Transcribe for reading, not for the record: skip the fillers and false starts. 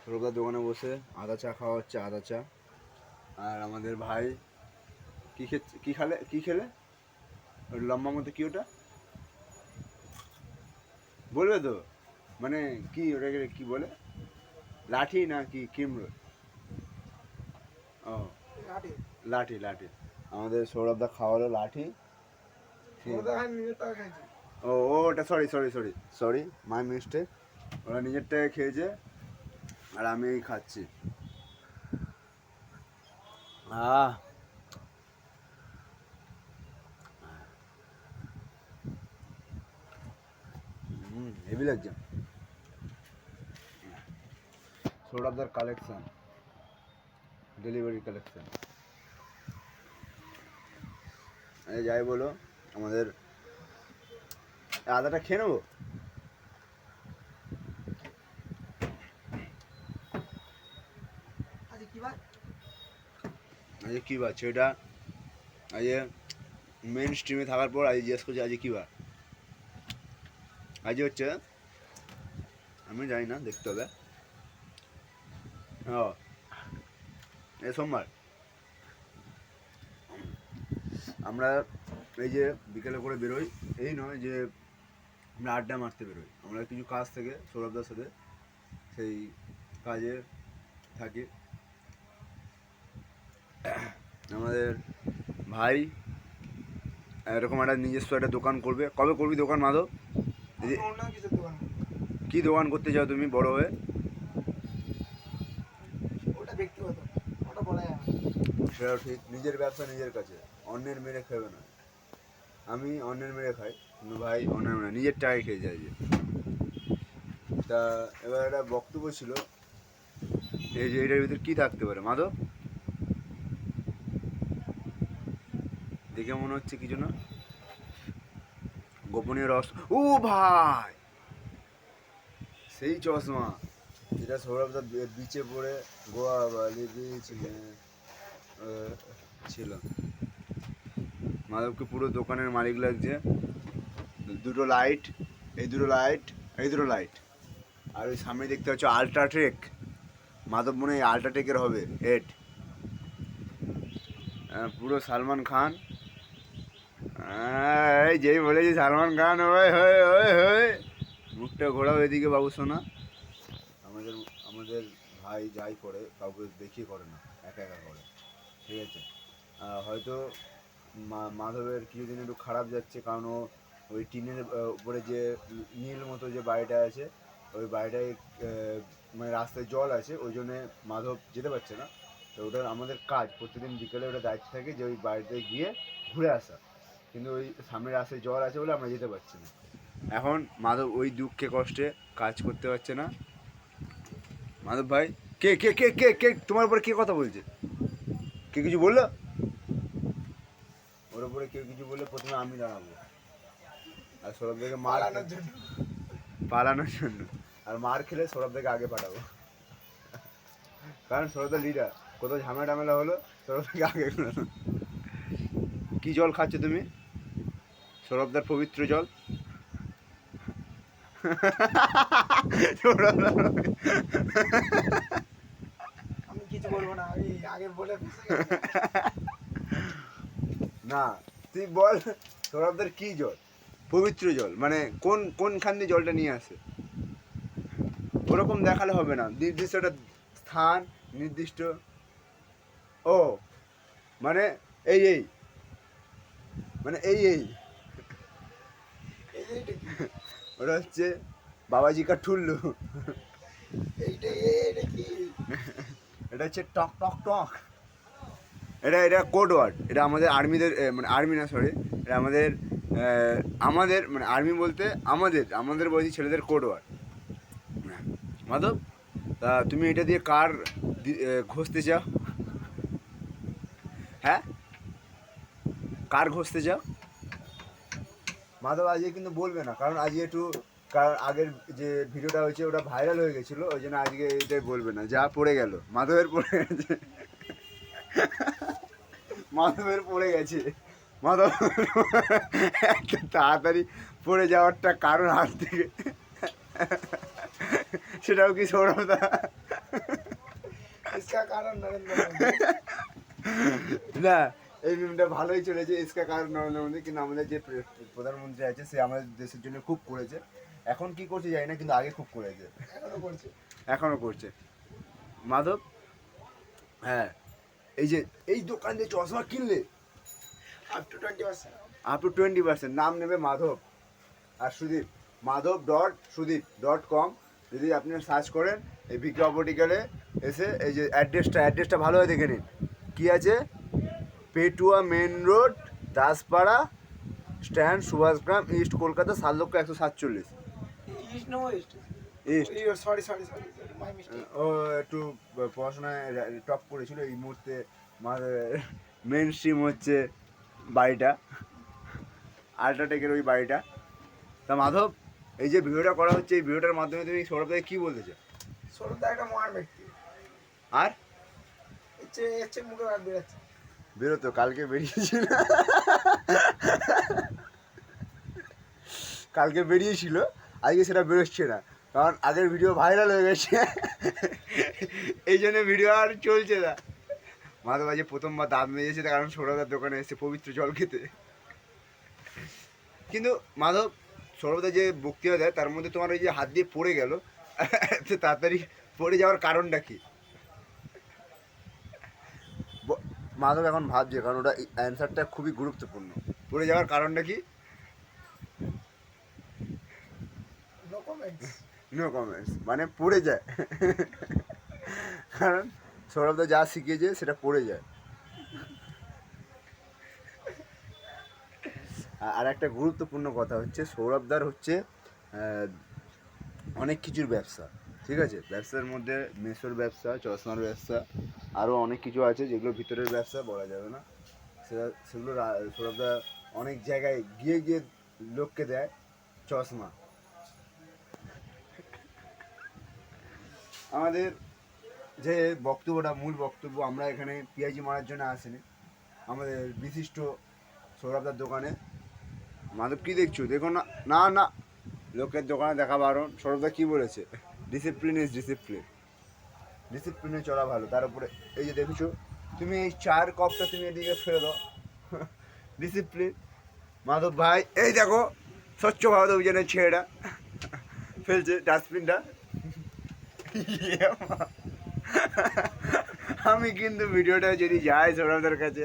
সৌরভদার দোকানে বসে আদা চা খাওয়া হচ্ছে, আদা চা। আর আমাদের ভাই কি খেলে ওই লম্বা মতো কি ওটা বলবে তো, মানে কি ওটাকে কি বলে, লাঠি না কি কিমড়ো? ও লাঠি লাঠি। আমাদের সৌরভদা খাওয়ালো লাঠি। ও ওটা sorry sorry sorry sorry my mistake. ওরা নিজেরটাকে খেয়েছে আর আমি খাচ্ছি। হেভি লাগছে। সৌরভদার কালেকশন, ডেলিভারি কালেকশন। যাই বলো, আমাদের আদাটা খেয়ে নেবো। আজকে কী বার সেটা, আজকে মেন স্ট্রিমে থাকার পর আজ জিজ্ঞেস করছি আজকে কী বার। আজকে হচ্ছে, আমি জানি না, দেখতে হবে। ও সোমবার। আমরা এই যে বিকেলে করে বেরোই, এই নয় যে আমরা আড্ডা মারতে বেরোই, আমরা কিছু কাজ থেকে সৌরভদার সাথে সেই কাজে থাকি। আমাদের ভাই এরকম একটা নিজস্ব একটা দোকান করবে। কবে করবি দোকান মাধব? কি দোকান করতে চাও তুমি বড় হয়ে? সেটাও ঠিক, নিজের ব্যবসা নিজের কাছে, অন্যের মেরে খাবে না। আমি অন্যের মেরে খাই, কিন্তু ভাই অন্যের মেরে নিজের টাকায় খেয়ে যায় যে। তা এবার একটা বক্তব্য ছিল, এই যে এটার ভিতরে কী থাকতে পারে মাধব? দেখে মনে হচ্ছে কিছু না, গোপনীয় রস। ও ভাই, সেই চশমা যেটা সৌরভদা বিচে পড়ে গোয়া বালি ছিল। মাধবকে পুরো দোকানের মালিক লাগছে। দুটো লাইট, এই দুটো লাইট, এই দুটো লাইট, আর ওই সামনে দেখতে হচ্ছে আল্ট্রাটেক। মাধব মনে হয় আল্ট্রাটেকের হবে হেড। পুরো সালমান খান। এই যেই বলেছি সালমান খান, ওই হয়ে ওই হয়ে মুখটা ঘোরাও এদিকে বাবু সোনা। আমাদের আমাদের ভাই যাই করে কাউকে দেখিয়ে করে না, একা একা করে, ঠিক আছে? হয়তো মাধবের কিছুদিন একটু খারাপ যাচ্ছে, কারণ ও ওই টিনের উপরে যে নীল মতো যে বাড়িটা আছে, ওই বাড়িটায় মানে রাস্তায় জল আছে, ওই জন্যে মাধব যেতে পারছে না। তো ওটা আমাদের কাজ, প্রতিদিন বিকেলে ওটা দায়িত্ব থাকে যে ওই বাড়িতে গিয়ে ঘুরে আসা, কিন্তু ওই সামনে রাস্তায় জল আছে বলে আমরা যেতে পারছি না। এখন মাধব ওই দুঃখে কষ্টে কাজ করতে পারছে না। মাধব ভাই, কে কে কে কে কে তোমার উপরে কে কথা বলছে? কে কিছু বললো? ওর উপরে কেউ কিছু বললে প্রথমে আমি দাঁড়াবো, আর সৌরভ থেকে পালানোর জন্য, আর মার খেলে সৌরভ থেকে আগে পাঠাবো, কারণ সৌরভদার লিডার। কোথাও ঝামেলা টামেলা হলো সৌরভ থেকে আগে। কি জল খাচ্ছ তুমি? সৌরভদার পবিত্র জল। আমি কিছু বলবো না, আমি আগে বলে না, তুই বল সৌরভদার কি জল, পবিত্র জল, মানে কোনখান দিয়ে জলটা নিয়ে আসে? ওরকম দেখালে হবে না, নির্দিষ্ট একটা স্থান, নির্দিষ্ট। ও মানে এই এই মানে এই ওটা হচ্ছে বাবাজি কা ঠুল্লু। এটা হচ্ছে টক টক টক। এটা কোড ওয়ার্ড, এটা আমাদের আর্মিদের, মানে আর্মি না সরি, এটা আমাদের আমাদের মানে আর্মি বলতে আমাদের বয়সী ছেলেদের কোড ওয়ার্ড। মাধব, তা তুমি এটা দিয়ে কার ঘষতে চাও? হ্যাঁ, কার ঘষতে চাও? মাধব আজকে কিন্তু বলবে না, কারণ আজকে একটু, কারণ আগের যে ভিডিওটা হয়েছে ওটা ভাইরাল হয়ে গেছিলো, ওই জন্য আজকে এটাই বলবে না। যা পড়ে গেল মাধবের, পড়ে গেছে মাধবের পড়ে গেছে। মাধব এত তাড়াতাড়ি পড়ে যাওয়ারটা কারণ হাত থেকে, সেটাও কি সৌরভদা? इसका कारण नरेंद्र मोदी। না এই মিমটা ভালোই চলেছে ইসকা কারণ নরেন্দ্র মোদী, কিন্তু আমাদের যে প্রধানমন্ত্রী আছে সে আমাদের দেশের জন্য খুব করেছে। এখন কি করছে জানি না, কিন্তু আগে খুব করেছে, এখনো করছে। এখনো করছে। মাধব, হ্যাঁ, এই যে এই দোকান যে চশমা কিনলে আপ টু 20%। আপ টু 20% নাম নেবে মাধব আর সুদীপ, maadhab.sudeep.com। যদি আপনি সার্চ করেন এই ভিকে অপটিক্যালে এসে এই যে অ্যাড্রেসটা ভালোভাবে দেখে নিন। কী আছে? Petua main road, Daspara stand, Subhashgram, east Kolkata, 7,147। East no west. East. Sorry my mistake. ও একটু পড়াশোনায় টপ করেছিল, এই মুহূর্তে মেন স্ট্রিম হচ্ছে বাড়িটা, আল্ট্রাটেকের ওই বাড়িটা। তা মাধব, এই যে ভিডিওটা করা হচ্ছে, এই ভিডিওটার মাধ্যমে তুমি সৌরভদাকে কী বলতে চাও? সৌরভদা একটা মহান ব্যক্তি। আর এর চেয়ে মুখে ভাত বেরোচ্ছে। বেরোতো, কালকে বেরিয়েছিল, কালকে বেরিয়েছিল, আজকে সেটা বেরোচ্ছে না, কারণ আগের ভিডিও ভাইরাল হয়ে গেছে, এই জন্য ভিডিও আর চলছে না। মাধব আজকে প্রথমবার দাঁত মেজেছে, তার কারণ সৌরভদার দোকানে এসে পবিত্র জল খেতে। কিন্তু মাধব, সৌরভদা যে বক্তৃতা দেয় তার মধ্যে তোমার ওই যে হাত দিয়ে পড়ে গেল, তাড়াতাড়ি পড়ে যাওয়ার কারণটা কি? মাধব এখন ভাবছে, কারণ ওটা অ্যান্সারটা খুবই গুরুত্বপূর্ণ। পড়ে যাওয়ার কারণটা কি? No comments. নো কমেন্টস, মানে পড়ে যায়, কারণ সৌরভদা যা শিখিয়েছে সেটা পড়ে যায়। আর একটা গুরুত্বপূর্ণ কথা হচ্ছে, সৌরভদার হচ্ছে অনেক কিছুর ব্যবসা, ঠিক আছে? ব্যবসার মধ্যে মেসোর ব্যবসা, চশমার ব্যবসা, আরও অনেক কিছু আছে যেগুলো ভিতরের ব্যবসা বলা যাবে না। সেগুলো সৌরভদা অনেক জায়গায় গিয়ে গিয়ে লোককে দেয় চশমা। আমাদের যে বক্তব্যটা, মূল বক্তব্য, আমরা এখানে পিঁয়াজি মারার জন্য আসিনি, আমাদের বিশিষ্ট সৌরভদার দোকানে। মাধব কী দেখছো? দেখো না, না না, লোকের দোকানে দেখা বারণ। সৌরভদা কী বলেছে? ডিসিপ্লিন ইজ ডিসিপ্লিন, ডিসিপ্লিনে চলা ভালো। তার উপরে এই যে দেখেছো তুমি, এই চায়ের কপটা তুমি এদিকে ফেলে দাও, ডিসিপ্লিন। মাধব ভাই এই দেখো স্বচ্ছ ভারত অভিযানের ছেলেটা ফেলছে ডাস্টবিনটা। আমি কিন্তু ভিডিওটা যদি যায় সৌরভদার কাছে,